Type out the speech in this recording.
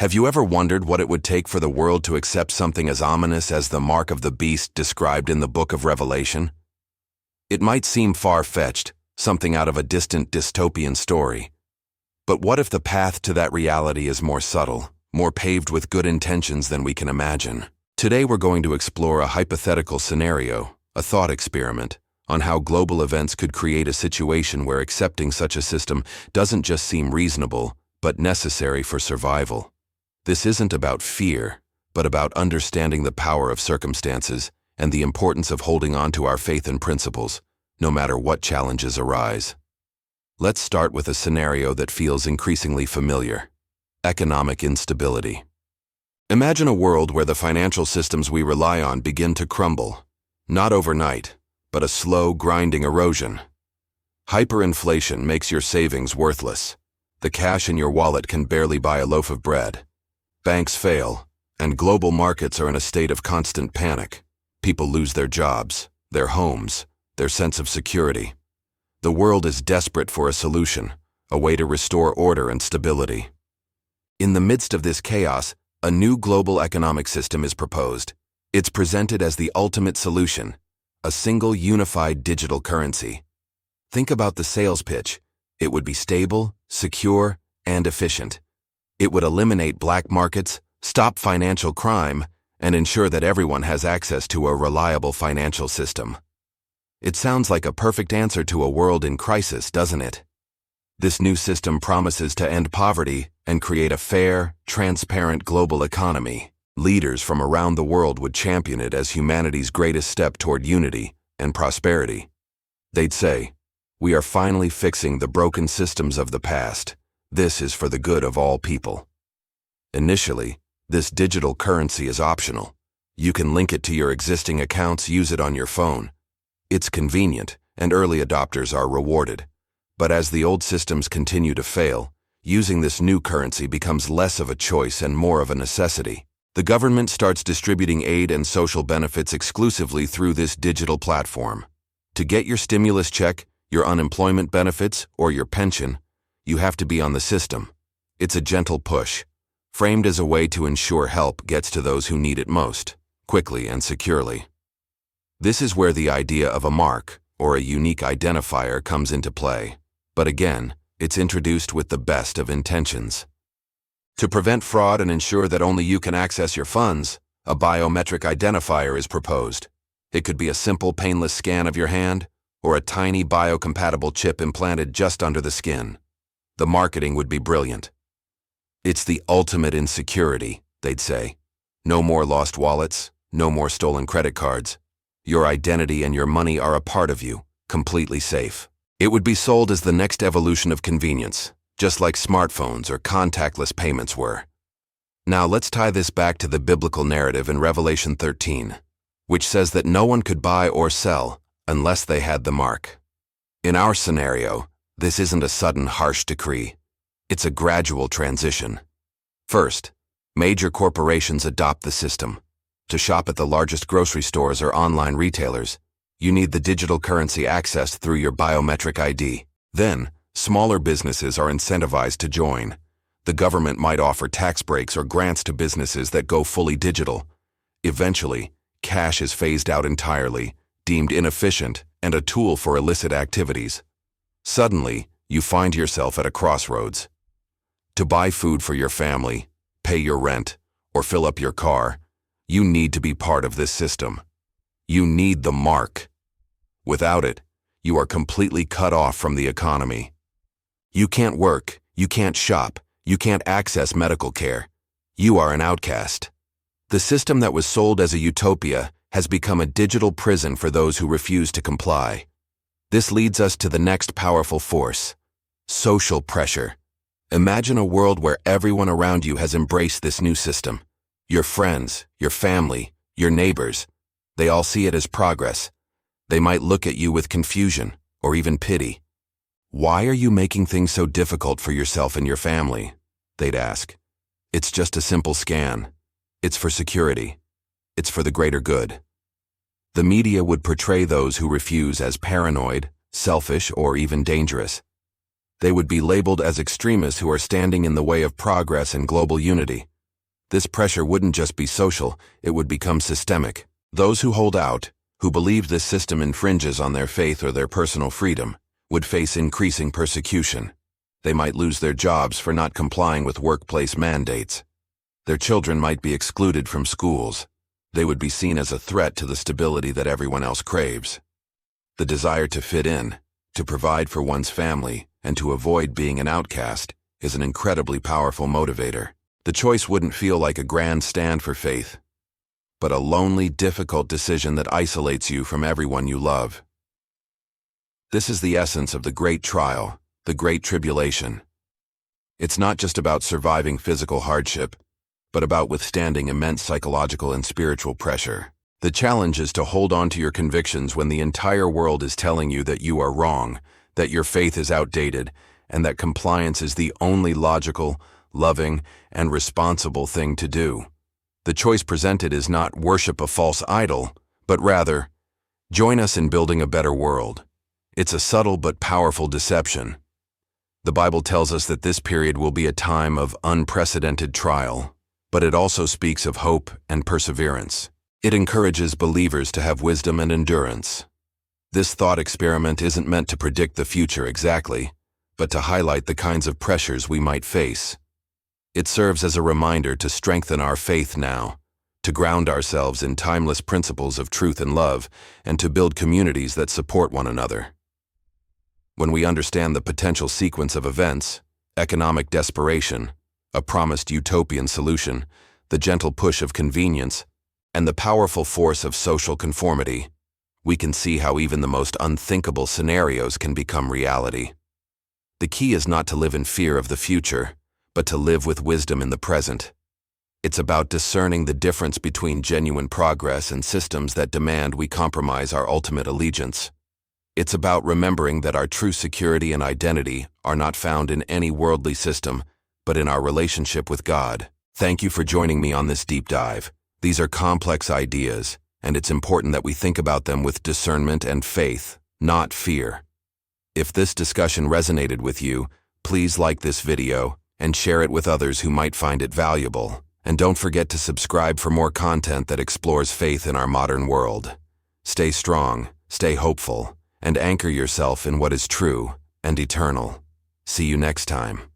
Have you ever wondered what it would take for the world to accept something as ominous as the mark of the beast described in the book of Revelation? It might seem far-fetched, something out of a distant dystopian story. But what if the path to that reality is more subtle, more paved with good intentions than we can imagine? Today we're going to explore a hypothetical scenario, a thought experiment, on how global events could create a situation where accepting such a system doesn't just seem reasonable, but necessary for survival. This isn't about fear, but about understanding the power of circumstances and the importance of holding on to our faith and principles, no matter what challenges arise. Let's start with a scenario that feels increasingly familiar: economic instability. Imagine a world where the financial systems we rely on begin to crumble, not overnight, but a slow, grinding erosion. Hyperinflation makes your savings worthless. The cash in your wallet can barely buy a loaf of bread. Banks fail, and global markets are in a state of constant panic. People lose their jobs, their homes, their sense of security. The world is desperate for a solution, a way to restore order and stability. In the midst of this chaos, a new global economic system is proposed. It's presented as the ultimate solution: a single unified digital currency. Think about the sales pitch. It would be stable, secure, and efficient. It would eliminate black markets, stop financial crime, and ensure that everyone has access to a reliable financial system. It sounds like a perfect answer to a world in crisis, doesn't it? This new system promises to end poverty and create a fair, transparent global economy. Leaders from around the world would champion it as humanity's greatest step toward unity and prosperity. They'd say, "We are finally fixing the broken systems of the past. This is for the good of all people." Initially, this digital currency is optional. You can link it to your existing accounts, use it on your phone. It's convenient, and early adopters are rewarded. But as the old systems continue to fail, using this new currency becomes less of a choice and more of a necessity. The government starts distributing aid and social benefits exclusively through this digital platform. To get your stimulus check, your unemployment benefits, or your pension, you have to be on the system. It's a gentle push, framed as a way to ensure help gets to those who need it most, quickly and securely. This is where the idea of a mark, or a unique identifier, comes into play. But again, it's introduced with the best of intentions. To prevent fraud and ensure that only you can access your funds, a biometric identifier is proposed. It could be a simple, painless scan of your hand, or a tiny biocompatible chip implanted just under the skin. The marketing would be brilliant. It's the ultimate in security, they'd say. No more lost wallets, no more stolen credit cards. Your identity and your money are a part of you, completely safe. It would be sold as the next evolution of convenience, just like smartphones or contactless payments were. Now let's tie this back to the biblical narrative in Revelation 13, which says that no one could buy or sell unless they had the mark. In our scenario, this isn't a sudden, harsh decree. It's a gradual transition. First, major corporations adopt the system. To shop at the largest grocery stores or online retailers, you need the digital currency accessed through your biometric ID. Then, smaller businesses are incentivized to join. The government might offer tax breaks or grants to businesses that go fully digital. Eventually, cash is phased out entirely, deemed inefficient and a tool for illicit activities. Suddenly, you find yourself at a crossroads. To buy food for your family, pay your rent, or fill up your car, you need to be part of this system. You need the mark. Without it, you are completely cut off from the economy. You can't work, you can't shop, you can't access medical care. You are an outcast. The system that was sold as a utopia has become a digital prison for those who refuse to comply. This leads us to the next powerful force: social pressure. Imagine a world where everyone around you has embraced this new system. Your friends, your family, your neighbors, they all see it as progress. They might look at you with confusion or even pity. "Why are you making things so difficult for yourself and your family?" they'd ask. "It's just a simple scan. It's for security. It's for the greater good." The media would portray those who refuse as paranoid, selfish, or even dangerous. They would be labeled as extremists who are standing in the way of progress and global unity. This pressure wouldn't just be social, it would become systemic. Those who hold out, who believe this system infringes on their faith or their personal freedom, would face increasing persecution. They might lose their jobs for not complying with workplace mandates. Their children might be excluded from schools. They would be seen as a threat to the stability that everyone else craves. The desire to fit in, to provide for one's family, and to avoid being an outcast is an incredibly powerful motivator. The choice wouldn't feel like a grand stand for faith, but a lonely, difficult decision that isolates you from everyone you love. This is the essence of the Great Trial, the Great Tribulation. It's not just about surviving physical hardship, but about withstanding immense psychological and spiritual pressure. The challenge is to hold on to your convictions when the entire world is telling you that you are wrong, that your faith is outdated, and that compliance is the only logical, loving, and responsible thing to do. The choice presented is not worship a false idol, but rather, join us in building a better world. It's a subtle but powerful deception. The Bible tells us that this period will be a time of unprecedented trial, but it also speaks of hope and perseverance. It encourages believers to have wisdom and endurance. This thought experiment isn't meant to predict the future exactly, but to highlight the kinds of pressures we might face. It serves as a reminder to strengthen our faith now, to ground ourselves in timeless principles of truth and love, and to build communities that support one another. When we understand the potential sequence of events, economic desperation, a promised utopian solution, the gentle push of convenience, and the powerful force of social conformity, we can see how even the most unthinkable scenarios can become reality. The key is not to live in fear of the future, but to live with wisdom in the present. It's about discerning the difference between genuine progress and systems that demand we compromise our ultimate allegiance. It's about remembering that our true security and identity are not found in any worldly system, but in our relationship with God. Thank you for joining me on this deep dive. These are complex ideas, and it's important that we think about them with discernment and faith, not fear. If this discussion resonated with you, please like this video and share it with others who might find it valuable. And don't forget to subscribe for more content that explores faith in our modern world. Stay strong, stay hopeful, and anchor yourself in what is true and eternal. See you next time.